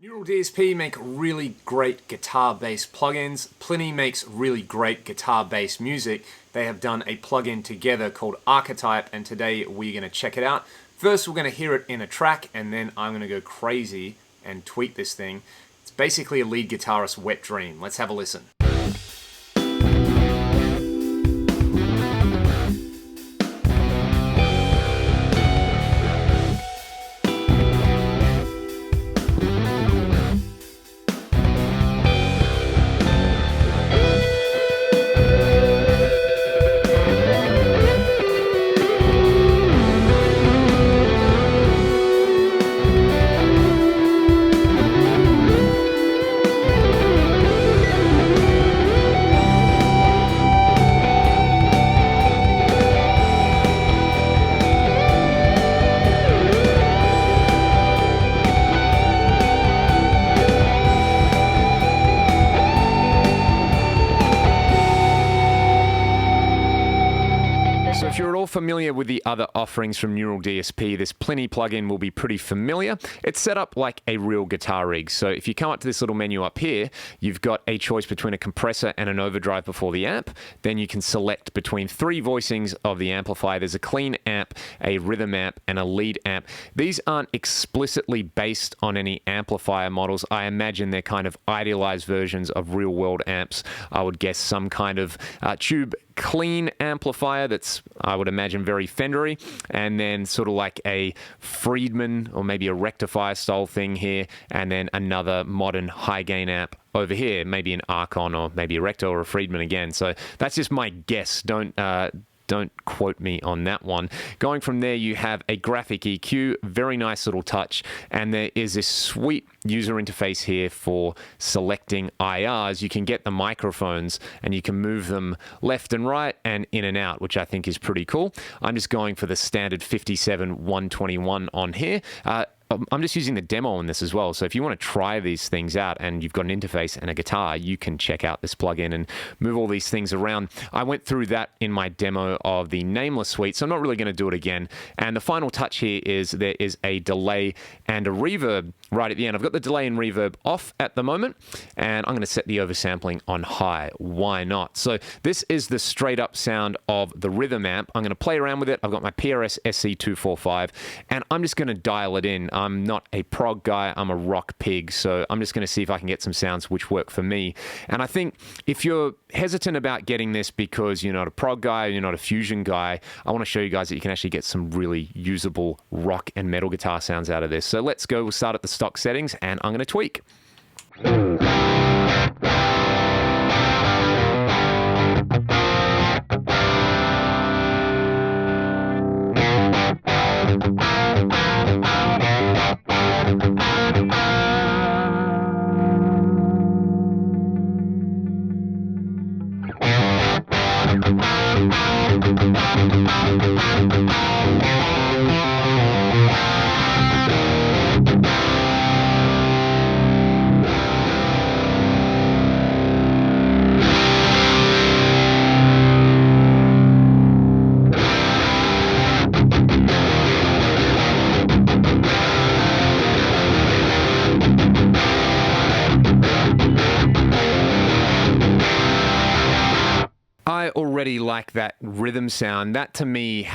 Neural DSP make really great guitar-based plugins. Plini makes really great guitar-based music. They have done a plugin together called Archetype, and today we're going to check it out. First, we're going to hear it in a track, and then I'm going to go crazy and tweak this thing. It's basically a lead guitarist's wet dream. Let's have a listen. So if you're at all familiar with the other offerings from Neural DSP, this Plini plugin will be pretty familiar. It's set up like a real guitar rig. So if you come up to this little menu up here, you've got a choice between a compressor and an overdrive before the amp. Then you can select between three voicings of the amplifier. There's a clean amp, a rhythm amp, and a lead amp. These aren't explicitly based on any amplifier models. I imagine they're kind of idealized versions of real-world amps. I would guess some kind of tube clean amplifier that's, I would imagine, very Fendery, and then sort of like a Friedman or maybe a Rectifier style thing here, and then another modern high gain amp over here, maybe an Archon or maybe a Recto or a Friedman again. So that's just my guess. Don't quote me on that one. Going from there, you have a graphic EQ, very nice little touch, and there is this sweet user interface here for selecting IRs. You can get the microphones and you can move them left and right and in and out, which I think is pretty cool. I'm just going for the standard 57-121 on here. I'm just using the demo on this as well, so if you want to try these things out and you've got an interface and a guitar, you can check out this plugin and move all these things around. I went through that in my demo of the Nameless suite, so I'm not really going to do it again. And the final touch here is there is a delay and a reverb right at the end. I've got the delay and reverb off at the moment, and I'm going to set the oversampling on high. Why not? So this is the straight up sound of the rhythm amp. I'm going to play around with it. I've got my PRS SC245, and I'm just going to dial it in. I'm not a prog guy, I'm a rock pig, so I'm just going to see if I can get some sounds which work for me. And I think if you're hesitant about getting this because you're not a prog guy, you're not a fusion guy, I want to show you guys that you can actually get some really usable rock and metal guitar sounds out of this. So let's go, we'll start at the stock settings, and I'm going to tweak. I already like that rhythm sound. That to me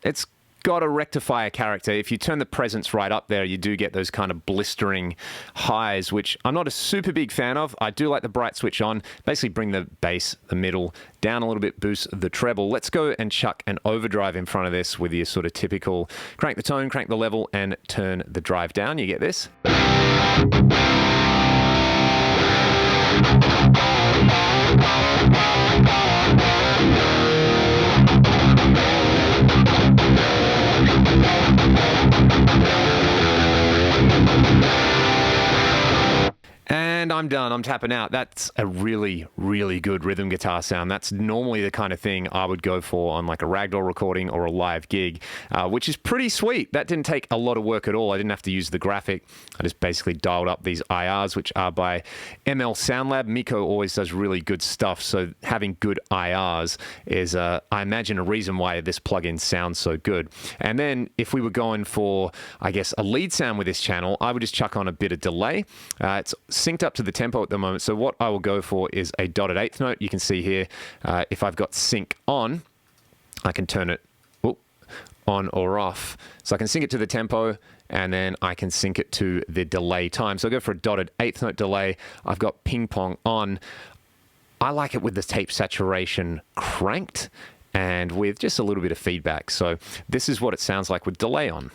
it's got a rectifier character. If you turn the presence right up there, you do get those kind of blistering highs, which I'm not a super big fan of. I do like the bright switch on, basically bring the bass, the middle, down a little bit, boost the treble. Let's go and chuck an overdrive in front of this with your sort of typical crank the tone, crank the level, and turn the drive down. You get this. And And I'm done. I'm tapping out. That's a really, really good rhythm guitar sound. That's normally the kind of thing I would go for on like a ragdoll recording or a live gig, which is pretty sweet. That didn't take a lot of work at all. I didn't have to use the graphic. I just basically dialed up these IRs, which are by ML Soundlab. Miko always does really good stuff, so having good IRs is, I imagine, a reason why this plugin sounds so good. And then if we were going for, I guess, a lead sound with this channel, I would just chuck on a bit of delay. It's synced up to the tempo at the moment, so what I will go for is a dotted eighth note. You can see here, if I've got sync on, I can turn it on or off. So I can sync it to the tempo, and then I can sync it to the delay time. So I'll go for a dotted eighth note delay. I've got ping pong on. I like it with the tape saturation cranked and with just a little bit of feedback. So this is what it sounds like with delay on.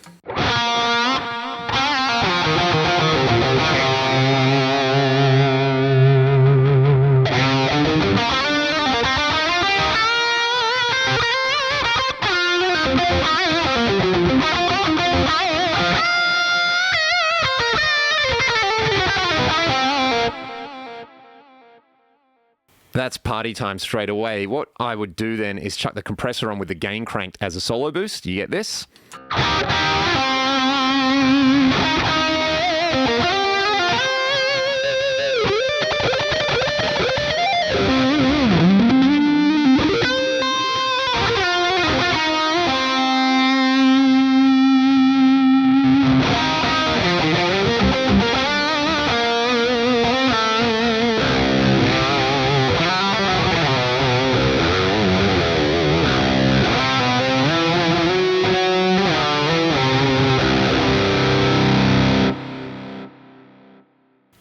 That's party time straight away. What I would do then is chuck the compressor on with the gain cranked as a solo boost. You get this?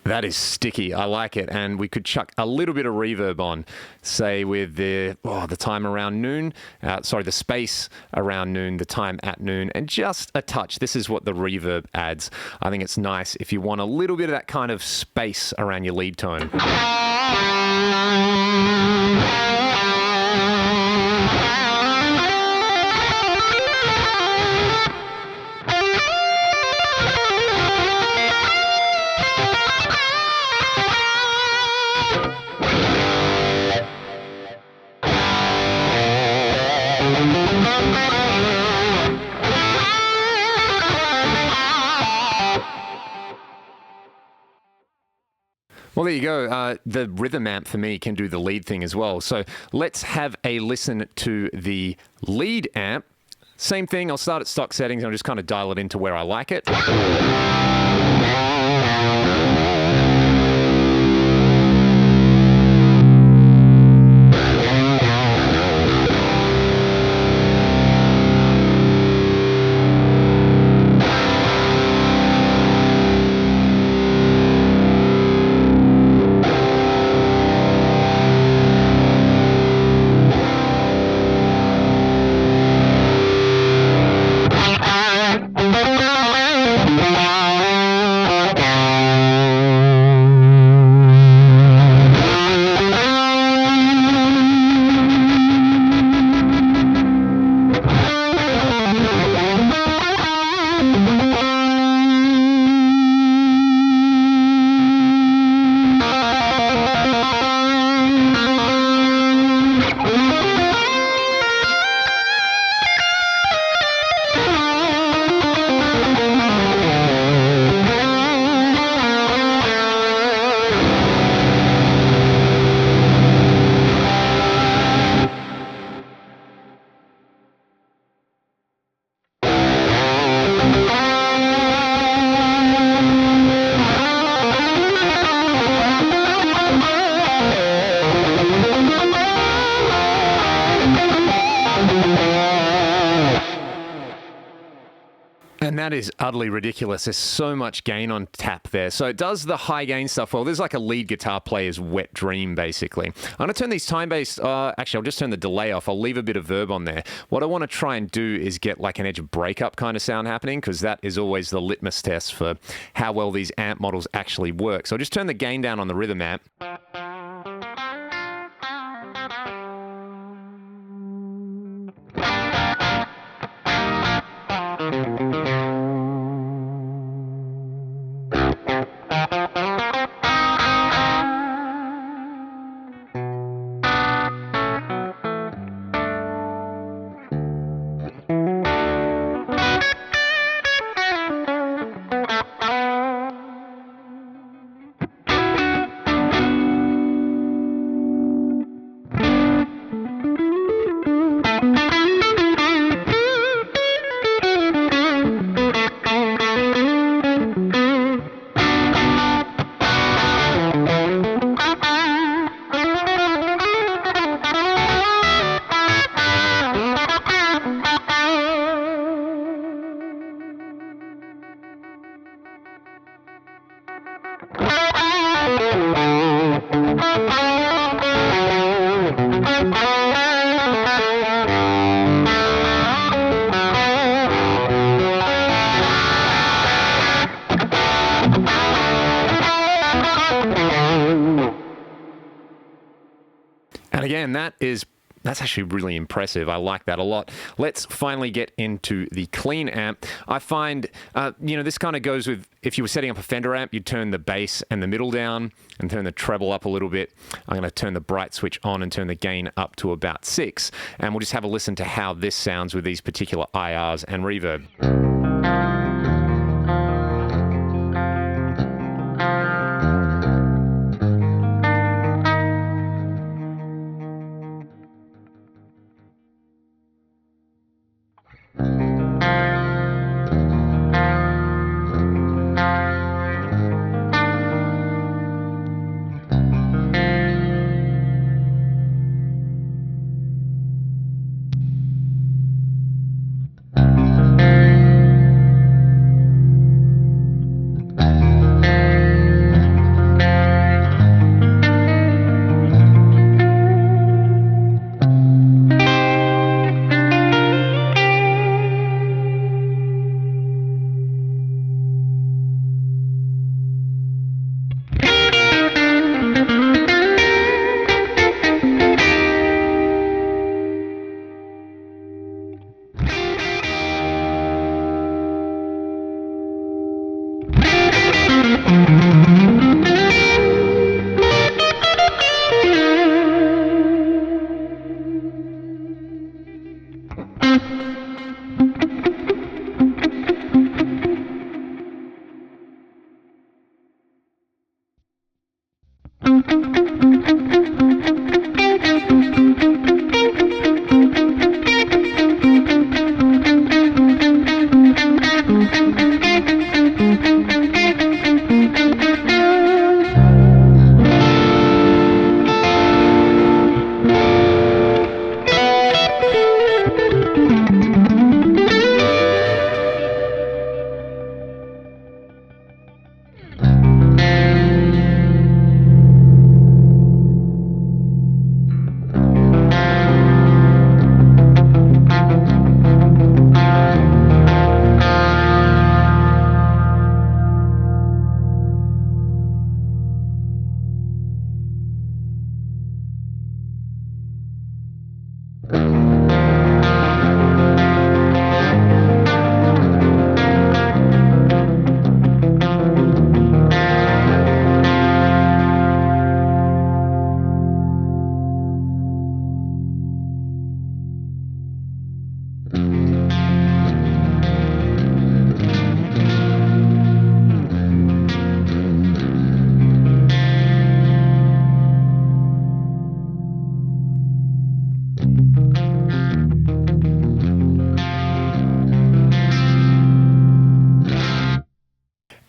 That is sticky. I like it. And we could chuck a little bit of reverb on, say with the time around noon, the space around noon, the time at noon, and just a touch. This is what the reverb adds. I think it's nice if you want a little bit of that kind of space around your lead tone. Well, there you go. The rhythm amp for me can do the lead thing as well. So let's have a listen to the lead amp. Same thing, I'll start at stock settings and I'll just kind of dial it into where I like it. And that is utterly ridiculous. There's so much gain on tap there. So it does the high gain stuff well. There's like a lead guitar player's wet dream, basically. I'm going to turn these time-based... actually, I'll just turn the delay off. I'll leave a bit of verb on there. What I want to try and do is get like an edge-of-breakup kind of sound happening, because that is always the litmus test for how well these amp models actually work. So I'll just turn the gain down on the rhythm amp. again, that's actually really impressive. I like that a lot. Let's finally get into the clean amp. I find, this kind of goes with, if you were setting up a Fender amp, you'd turn the bass and the middle down and turn the treble up a little bit. I'm going to turn the bright switch on and turn the gain up to about 6. And we'll just have a listen to how this sounds with these particular IRs and reverb.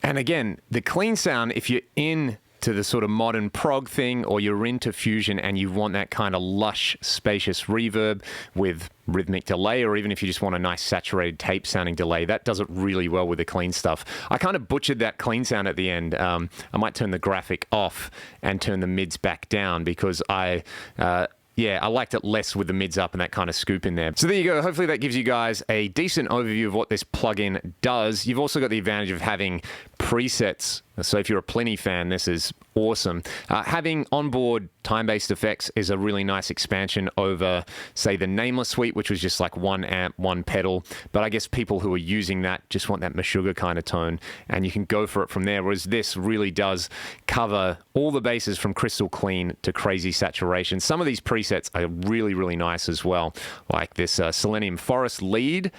And again, the clean sound, if you're into the sort of modern prog thing, or you're into fusion and you want that kind of lush, spacious reverb with rhythmic delay, or even if you just want a nice saturated tape sounding delay, that does it really well with the clean stuff. I kind of butchered that clean sound at the end. I might turn the graphic off and turn the mids back down because I liked it less with the mids up and that kind of scoop in there. So there you go. Hopefully that gives you guys a decent overview of what this plugin does. You've also got the advantage of having presets. So if you're a Plini fan, this is awesome. Having onboard time-based effects is a really nice expansion over, say, the Nameless suite, which was just like one amp, one pedal. But I guess people who are using that just want that Meshuggah kind of tone, and you can go for it from there. Whereas this really does cover all the bases from crystal clean to crazy saturation. Some of these presets are really, really nice as well, like this Selenium Forest lead.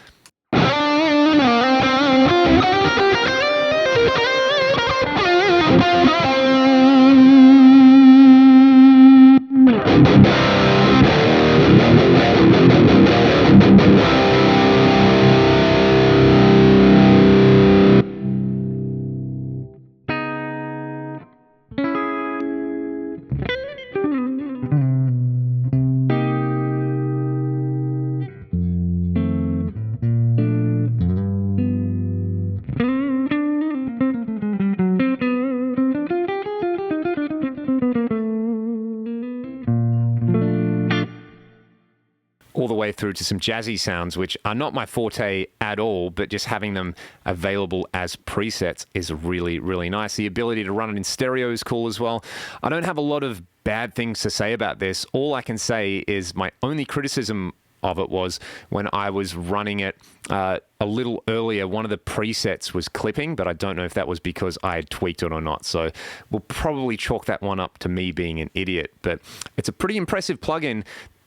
All the way through to some jazzy sounds, which are not my forte at all, but just having them available as presets is really, really nice. The ability to run it in stereo is cool as well. I don't have a lot of bad things to say about this. All I can say is my only criticism of it was when I was running it a little earlier, one of the presets was clipping, but I don't know if that was because I had tweaked it or not. So we'll probably chalk that one up to me being an idiot, but it's a pretty impressive plugin.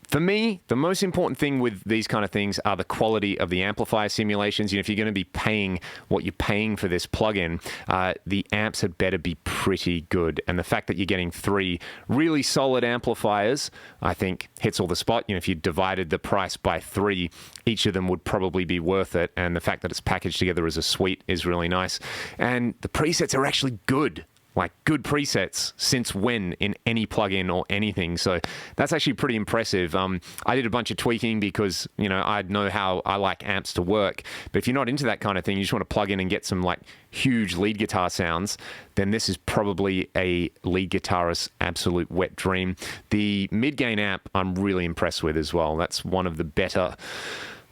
For me, the most important thing with these kind of things are the quality of the amplifier simulations. You know, if you're going to be paying what you're paying for this plugin, the amps had better be pretty good. And the fact that you're getting 3 really solid amplifiers, I think hits all the spot. You know, if you divided the price by 3, each of them would probably be worth it. And the fact that it's packaged together as a suite is really nice. And the presets are actually good. Like good presets since when in any plugin or anything. So that's actually pretty impressive. I did a bunch of tweaking because, you know, I know how I like amps to work. But if you're not into that kind of thing, you just want to plug in and get some like huge lead guitar sounds, then this is probably a lead guitarist's absolute wet dream. The mid-gain amp I'm really impressed with as well. That's one of the better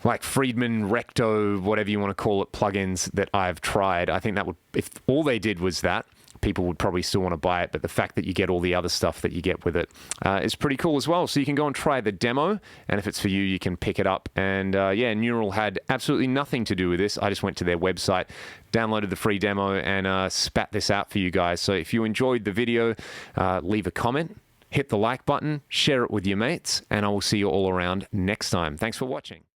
like Friedman, Recto, whatever you want to call it, plugins that I've tried. I think that would, if all they did was that, people would probably still want to buy it, but the fact that you get all the other stuff that you get with it is pretty cool as well. So you can go and try the demo, and if it's for you, you can pick it up. And yeah, Neural had absolutely nothing to do with this. I just went to their website, downloaded the free demo, and spat this out for you guys. So if you enjoyed the video, leave a comment, hit the like button, share it with your mates, and I will see you all around next time. Thanks for watching.